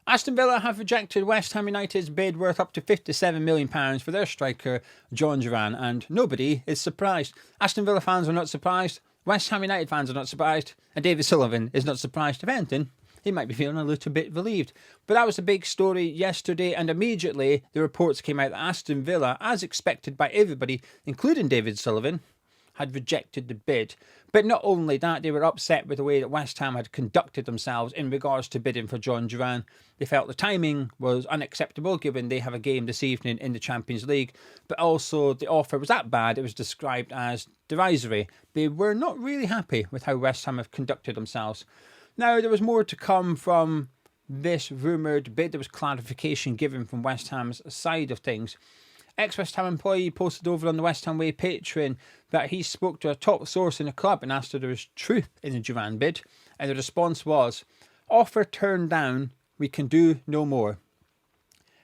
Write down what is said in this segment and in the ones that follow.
Aston Villa have rejected West Ham United's bid worth up to £57 million for their striker, Jhon Durán, and nobody is surprised. Aston Villa fans are not surprised, West Ham United fans are not surprised, and David Sullivan is not surprised. If anything, he might be feeling a little bit relieved. But that was a big story yesterday, and immediately the reports came out that Aston Villa, as expected by everybody, including David Sullivan, had rejected the bid. But not only that, they were upset with the way that West Ham had conducted themselves in regards to bidding for Jhon Durán. They felt the timing was unacceptable given they have a game this evening in the Champions League, but also the offer was that bad it was described as derisory. They were not really happy with how West Ham have conducted themselves. Now, there was more to come from this rumoured bid. There was clarification given from West Ham's side of things. Ex-West Ham employee posted over on the West Ham Way Patreon that he spoke to a top source in the club and asked if there was truth in the Durán bid, and the response was, "Offer turned down, we can do no more."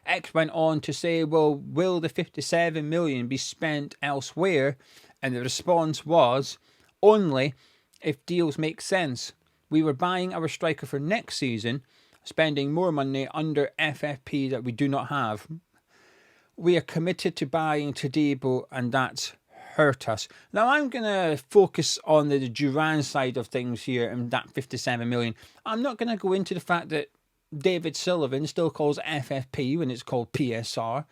X went on to say, well, will the 57 million be spent elsewhere? And the response was, only if deals make sense. We were buying our striker for next season, spending more money under FFP that we do not have. We are committed to buying Todibo, and that's hurt us. Now, I'm going to focus on the Duran side of things here and that 57 million. I'm not going to go into the fact that David Sullivan still calls FFP when it's called PSR.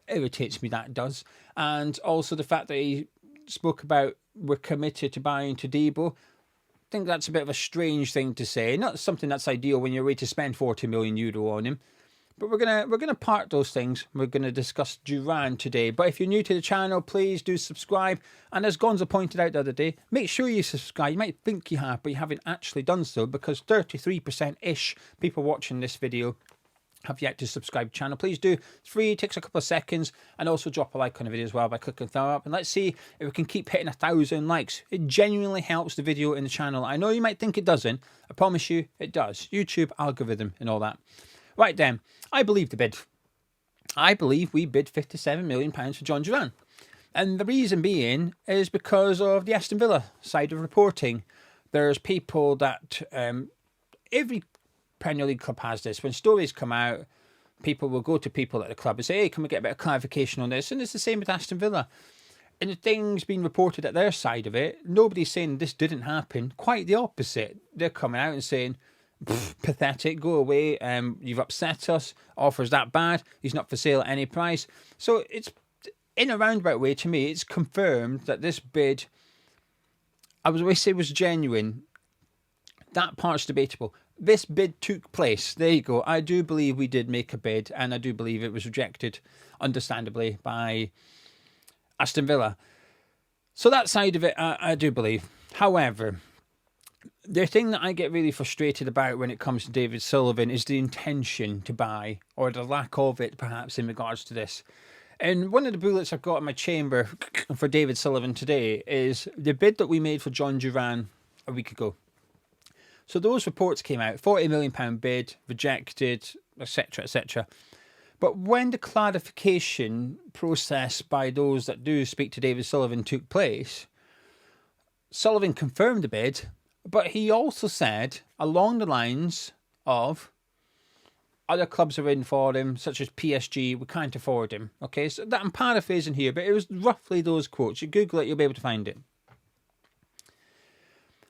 It irritates me, that does. And also the fact that he spoke about we're committed to buying Todibo. I think that's a bit of a strange thing to say. Not something that's ideal when you're ready to spend €40 million on him. But we're gonna part those things. We're gonna discuss Duran today. But if you're new to the channel, please do subscribe. And as Gonzo pointed out the other day, make sure you subscribe. You might think you have, but you haven't actually done so, because 33%-ish people watching this video have yet to subscribe to the channel. Please do. It's free, it takes a couple of seconds, and also drop a like on the video as well by clicking thumb up. And let's see if we can keep hitting 1,000 likes. It genuinely helps the video in the channel. I know you might think it doesn't. I promise you it does. YouTube algorithm and all that. Right then, I believe the bid. I believe we bid £57 million for Jhon Durán. And the reason being is because of the Aston Villa side of reporting. There's people that, every Premier League club has this. When stories come out, people will go to people at the club and say, hey, can we get a bit of clarification on this? And it's the same with Aston Villa. And the things being reported at their side of it, nobody's saying this didn't happen. Quite the opposite. They're coming out and saying, pathetic, go away, you've upset us, offer's that bad, he's not for sale at any price. So it's, in a roundabout way, to me, it's confirmed that this bid, I was always say was genuine. That part's debatable. This bid took place. There you go. I do believe we did make a bid, and I do believe it was rejected, understandably, by Aston Villa. So that side of it, I do believe. However, the thing that I get really frustrated about when it comes to David Sullivan is the intention to buy, or the lack of it, perhaps, in regards to this. And one of the bullets I've got in my chamber for David Sullivan today is the bid that we made for Jhon Durán a week ago. So those reports came out, £40 million bid, rejected, etc., etc. But when the clarification process by those that do speak to David Sullivan took place, Sullivan confirmed the bid, but he also said, along the lines of, other clubs are in for him, such as PSG, we can't afford him. Okay, so that I'm paraphrasing here, but it was roughly those quotes. You Google it, you'll be able to find it.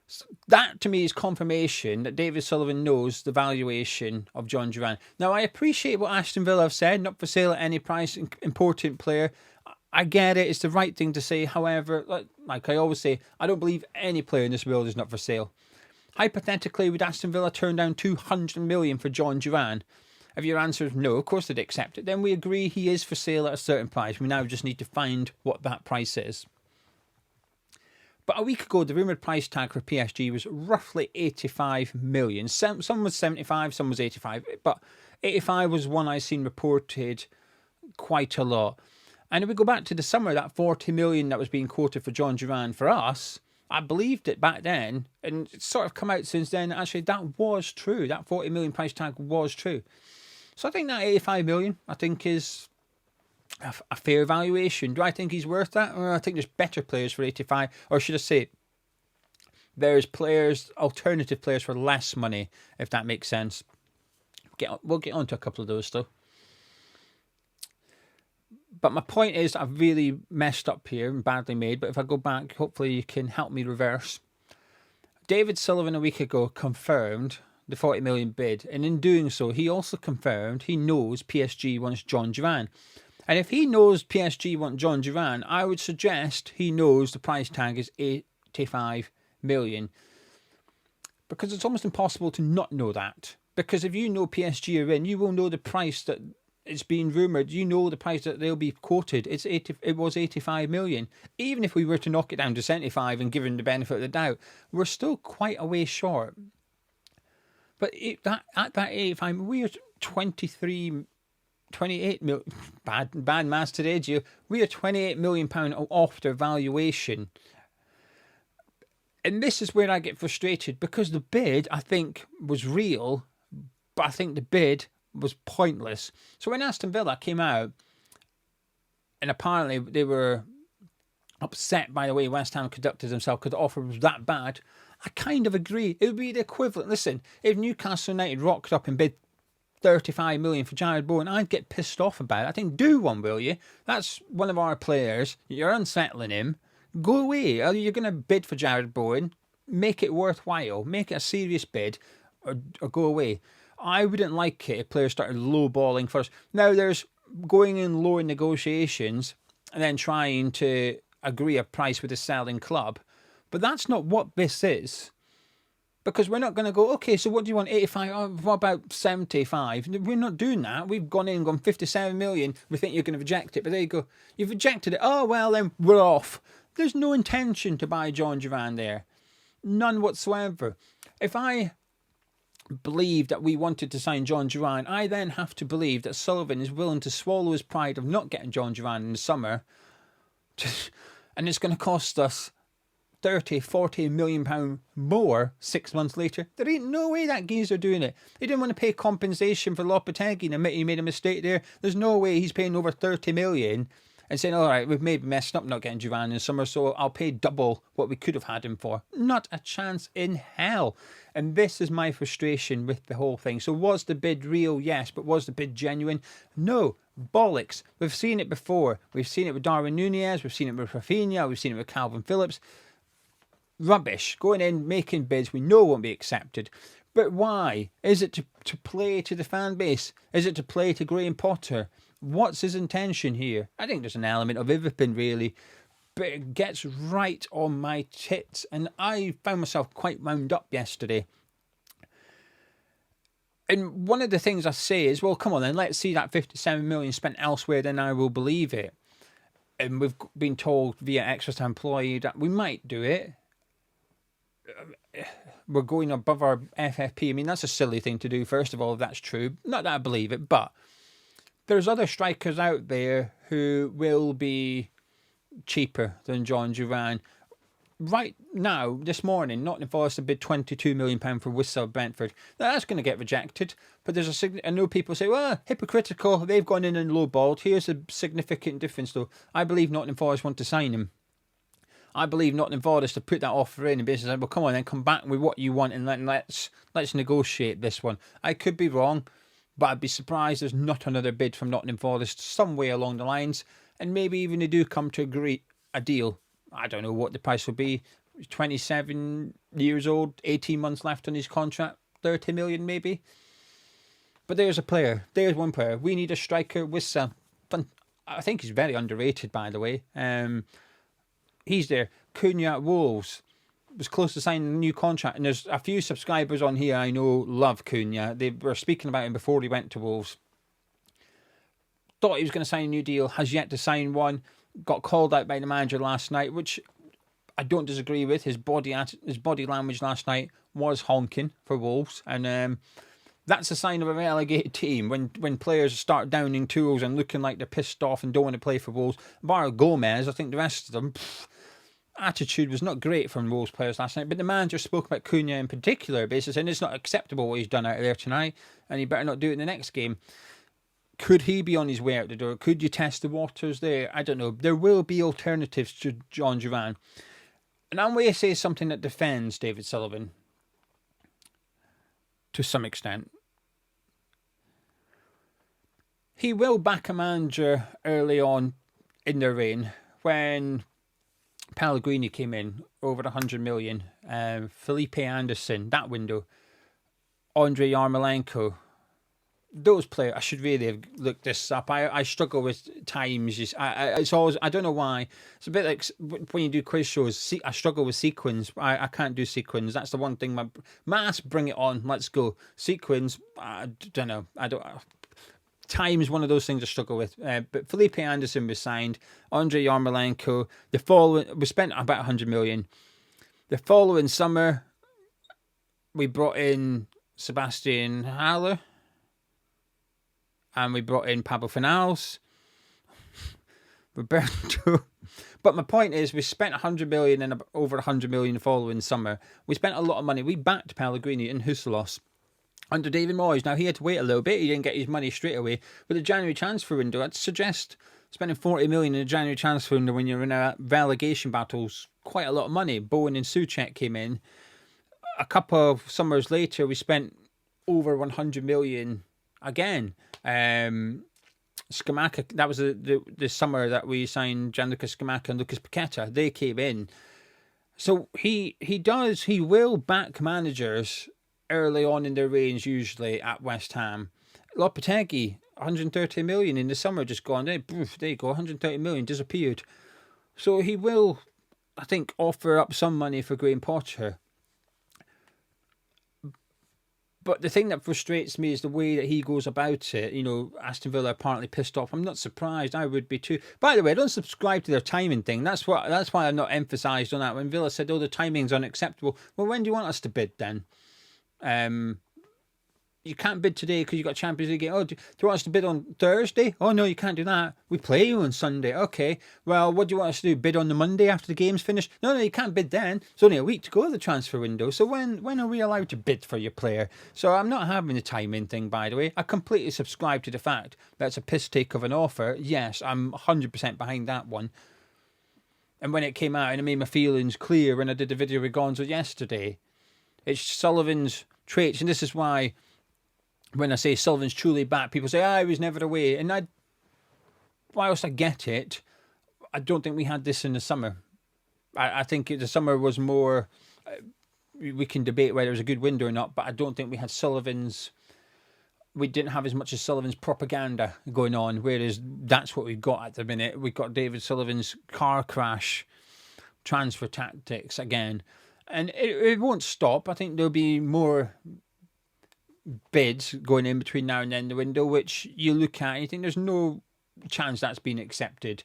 So that, to me, is confirmation that David Sullivan knows the valuation of Jhon Durán. Now, I appreciate what Aston Villa have said, not for sale at any price, important player. I get it, it's the right thing to say. However, like I always say, I don't believe any player in this world is not for sale. Hypothetically, would Aston Villa turn down 200 million for Jhon Durán? If your answer is no, of course they'd accept it. Then we agree he is for sale at a certain price. We now just need to find what that price is. But a week ago, the rumoured price tag for PSG was roughly 85 million. Some was 75, some was 85. But 85 was one I've seen reported quite a lot. And if we go back to the summer, that 40 million that was being quoted for Jhon Durán for us, I believed it back then. And it's sort of come out since then. Actually, that was true. That 40 million price tag was true. So I think that 85 million, I think, is a fair valuation. Do I think he's worth that? Well, I think there's better players for 85. Or should I say, there's players, alternative players for less money, if that makes sense. We'll get on to a couple of those though. But my point is, I've really messed up here and badly made. But if I go back, hopefully you can help me reverse. David Sullivan a week ago confirmed the 40 million bid, and in doing so, he also confirmed he knows PSG wants Jhon Durán. And if he knows PSG want Jhon Durán, I would suggest he knows the price tag is 85 million. Because it's almost impossible to not know that. Because if you know PSG are in, you will know the price that it's being rumoured. You know the price that they'll be quoted. It was 85 million. Even if we were to knock it down to 75 and give him the benefit of the doubt, we're still quite a way short. But at that 85, we are 28 million. Bad maths today, Gio. We are 28 million pound off their valuation. And this is where I get frustrated, because the bid, I think, was real, but I think the bid was pointless. So when Aston Villa came out, and apparently they were upset by the way West Ham conducted themselves because the offer was that bad, I kind of agree. It would be the equivalent. Listen, if Newcastle United rocked up and bid 35 million for Jarrod Bowen, I'd get pissed off about it. I think, do one, will you? That's one of our players. You're unsettling him. Go away. Are you going to bid for Jarrod Bowen? Make it worthwhile. Make it a serious bid, or go away. I wouldn't like it if players started lowballing first. Now, there's going in low negotiations and then trying to agree a price with the selling club. But that's not what this is. Because we're not going to go, okay, so what do you want, 85? Oh, what about 75? We're not doing that. We've gone in and gone 57 million. We think you're going to reject it. But there you go. You've rejected it. Oh, well, then we're off. There's no intention to buy Jhon Durán there. None whatsoever. If I believe that we wanted to sign Jhon Durán, I then have to believe that Sullivan is willing to swallow his pride of not getting Jhon Durán in the summer. And it's going to cost us 30, 40 million pound more 6 months later. There ain't no way that geezer doing it. He didn't want to pay compensation for Lopetegui and admit he made a mistake there. There's no way he's paying over 30 million and saying, all right, we've maybe messed up not getting Duran in the summer, so I'll pay double what we could have had him for. Not a chance in hell. And this is my frustration with the whole thing. So was the bid real? Yes. But was the bid genuine? No. Bollocks. We've seen it before. We've seen it with Darwin Núñez. We've seen it with Rafinha. We've seen it with Calvin Phillips. Rubbish. Going in, making bids we know won't be accepted. But why? Is it to play to the fan base? Is it to play to Graham Potter? What's his intention here? I think there's an element of everything, really. But it gets right on my tits. And I found myself quite wound up yesterday. And one of the things I say is, well, come on then, let's see that 57 million spent elsewhere, then I will believe it. And we've been told via ExWHUEmployee that we might do it. We're going above our FFP. I mean, that's a silly thing to do, first of all, if that's true. Not that I believe it, but there's other strikers out there who will be cheaper than Jhon Durán. Right now, this morning, Nottingham Forest have bid £22 million for Wissel Brentford. Now, that's going to get rejected, but there's I know people say, well, hypocritical, they've gone in and lowballed. Here's a significant difference, though. I believe Nottingham Forest want to sign him. I believe Nottingham Forest to put that offer in and basically say, well, come on then, come back with what you want and let's negotiate this one. I could be wrong, but I'd be surprised there's not another bid from Nottingham Forest somewhere along the lines, and maybe even they do come to agree a deal. I don't know what the price will be. 27 years old, 18 months left on his contract, 30 million maybe. But there's a player. There's one player. We need a striker with some. I think he's very underrated, by the way. He's there. Cunha at Wolves was close to signing a new contract, and there's a few subscribers on here I know love Cunha. They were speaking about him before he went to Wolves. Thought he was going to sign a new deal, has yet to sign one. Got called out by the manager last night, which I don't disagree with. His body language last night was honking for Wolves, and that's a sign of a relegated team when players start downing tools and looking like they're pissed off and don't want to play for Wolves. Bar Gomez, I think the rest of them, attitude was not great from Wolves players last night. But the manager spoke about Cunha in particular, basically saying it's not acceptable what he's done out there tonight, and he better not do it in the next game. Could he be on his way out the door? Could you test the waters there? I don't know. There will be alternatives to Jhon Durán. And I'm going to say something that defends David Sullivan to some extent. he will back a manager early on in their reign. When Pellegrini came in, over 100 million, Felipe Anderson, that window, Andrei Yarmolenko, those players, I should really have looked this up. I struggle with times. It's always, I don't know why. It's a bit like when you do quiz shows. I struggle with sequins. I can't do sequins. That's the one thing. Mass, bring it on. Let's go. Sequins, I don't know. Time is one of those things I struggle with. But Felipe Anderson was signed. Andrei Yarmolenko. We spent about 100 million. The following summer, we brought in Sebastian Haller. And we brought in Pablo Finals, Roberto. But my point is, we spent 100 million and over 100 million the following summer. We spent a lot of money. We backed Pellegrini and Huselos under David Moyes. Now, he had to wait a little bit. He didn't get his money straight away. With the January transfer window, I'd suggest spending 40 million in a January transfer window when you're in a relegation battle's quite a lot of money. Bowen and Souček came in. A couple of summers later, we spent over 100 million again. Scamacca, that was the summer that we signed Gianluca Scamacca and Lucas Paqueta. They came in. So he will back managers early on in their reigns, usually at West Ham. Lopetegui, 130 million in the summer just gone. There you go, 130 million disappeared. So he will, I think, offer up some money for Graham Potter. But the thing that frustrates me is the way that he goes about it. You know, Aston Villa are partly pissed off. I'm not surprised. I would be too. By the way, I don't subscribe to their timing thing. That's why I've not emphasised on that. When Villa said, "Oh, the timing's unacceptable," well, when do you want us to bid then? You can't bid today because you've got Champions League. Oh, do you want us to bid on Thursday? Oh, no, you can't do that. We play you on Sunday. Okay. Well, what do you want us to do? Bid on the Monday after the game's finished? No, you can't bid then. It's only a week to go to the transfer window. So when are we allowed to bid for your player? So I'm not having the timing thing, by the way. I completely subscribe to the fact that it's a piss take of an offer. Yes, I'm 100% behind that one. And when it came out, and I made my feelings clear when I did the video with Gonzo yesterday, it's Sullivan's traits. And this is why, when I say Sullivan's truly back, people say, he was never away. And whilst I get it, I don't think we had this in the summer. I think the summer was more, we can debate whether it was a good window or not, but I don't think we had we didn't have as much as Sullivan's propaganda going on, whereas that's what we've got at the minute. We've got David Sullivan's car crash transfer tactics again. And it won't stop. I think there'll be more bids going in between now and then the window, which you look at and you think there's no chance that's been accepted.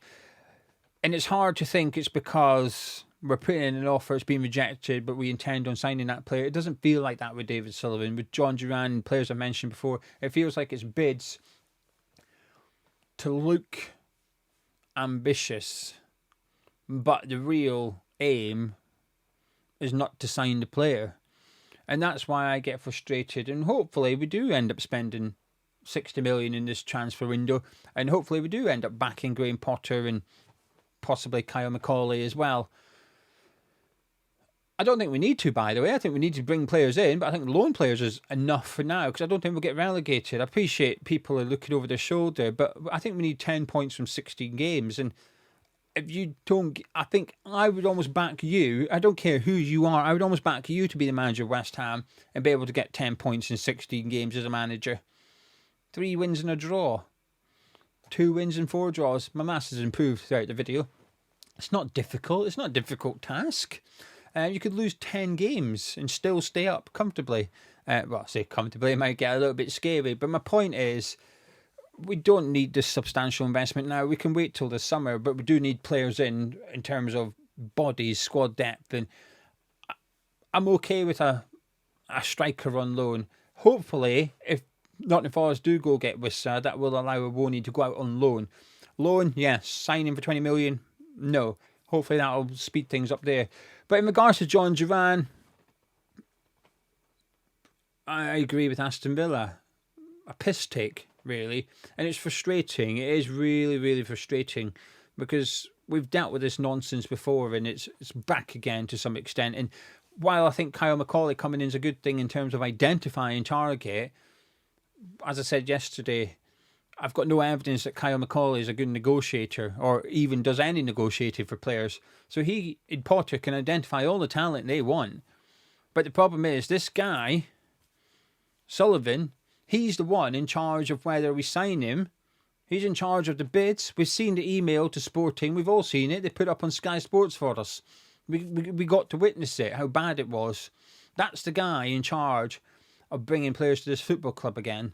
And it's hard to think it's because we're putting in an offer, it's been rejected, but we intend on signing that player. It doesn't feel like that with David Sullivan. With Jhon Durán and players I mentioned before, it feels like it's bids to look ambitious, but the real aim is not to sign the player. And that's why I get frustrated. And hopefully we do end up spending 60 million in this transfer window. And hopefully we do end up backing Graham Potter and possibly Kyle McCauley as well. I don't think we need to, by the way. I think we need to bring players in, but I think loan players is enough for now because I don't think we'll get relegated. I appreciate people are looking over their shoulder, but I think we need 10 points from 16 games. And if you don't, I think I would almost back you. I don't care who you are. I would almost back you to be the manager of West Ham and be able to get 10 points in 16 games as a manager. 3 wins and a draw. 2 wins and 4 draws. My maths has improved throughout the video. It's not difficult. It's not a difficult task. You could lose 10 games and still stay up comfortably. Well, I say comfortably, it might get a little bit scary. But my point is, we don't need this substantial investment now. We can wait till the summer, but we do need players in terms of bodies, squad depth. And I'm okay with a striker on loan. Hopefully, if Nottingham Forest do go get Wissa, that will allow Awoni to go out on loan. Loan, yes. Signing for 20 million, no. Hopefully that'll speed things up there. But in regards to Jhon Durán, I agree with Aston Villa. A piss take, really. And it's frustrating. It is really, really frustrating because we've dealt with this nonsense before and it's back again to some extent. And while I think Kyle McCauley coming in is a good thing in terms of identifying target, as I said yesterday, I've got no evidence that Kyle McCauley is a good negotiator or even does any negotiating for players. So he, in Potter, can identify all the talent they want. But the problem is, this guy, Sullivan, he's the one in charge of whether we sign him. He's in charge of the bids. We've seen the email to Sporting. We've all seen it. They put up on Sky Sports for us. We got to witness it, how bad it was. That's the guy in charge of bringing players to this football club again.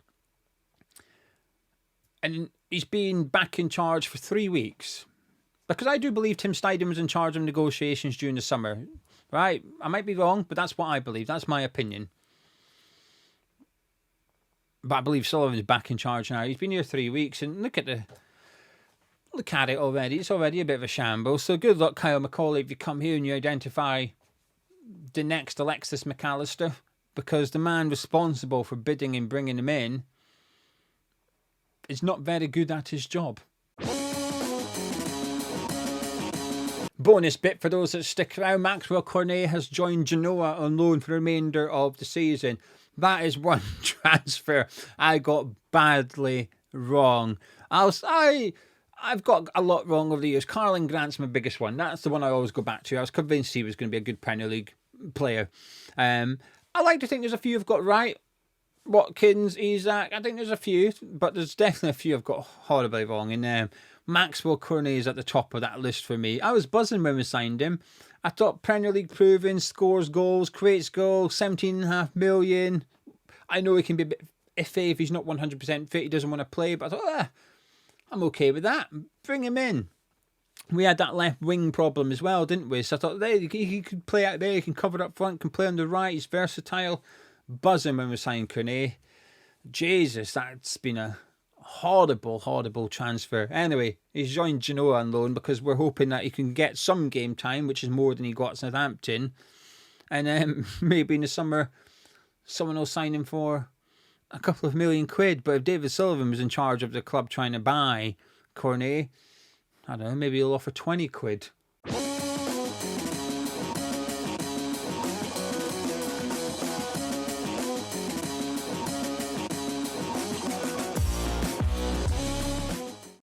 And he's been back in charge for 3 weeks. Because I do believe Tim Steidten was in charge of negotiations during the summer. Right? I might be wrong, but that's what I believe. That's my opinion. But I believe Sullivan's back in charge now. He's been here 3 weeks, and look at it already. It's already a bit of a shambles. So good luck, Kyle McCauley, if you come here and you identify the next Alexis McAllister, because the man responsible for bidding and bringing him in is not very good at his job. Bonus bit for those that stick around: Maxwell Cornet has joined Genoa on loan for the remainder of the season. That is one transfer I got badly wrong. I've got a lot wrong over the years. Carlin Grant's my biggest one. That's the one I always go back to. I was convinced he was going to be a good Premier League player. I like to think there's a few I've got right. Watkins, Isak, I think there's a few, but there's definitely a few I've got horribly wrong. And Maxwell Cornet is at the top of that list for me. I was buzzing when we signed him. I thought Premier League proven, scores goals, creates goals, 17.5 million. I know he can be a bit iffy if he's not 100% fit, he doesn't want to play, but I thought, I'm okay with that. Bring him in. We had that left wing problem as well, didn't we? So I thought he could play out there, he can cover up front, can play on the right, he's versatile. Buzzing when we signed Cornet. Jesus, that's been a horrible transfer. Anyway, he's joined Genoa on loan because we're hoping that he can get some game time, which is more than he got at Southampton. And then maybe in the summer, someone will sign him for a couple of £1 million. But if David Sullivan was in charge of the club trying to buy Cornet, I don't know, maybe he'll offer £20.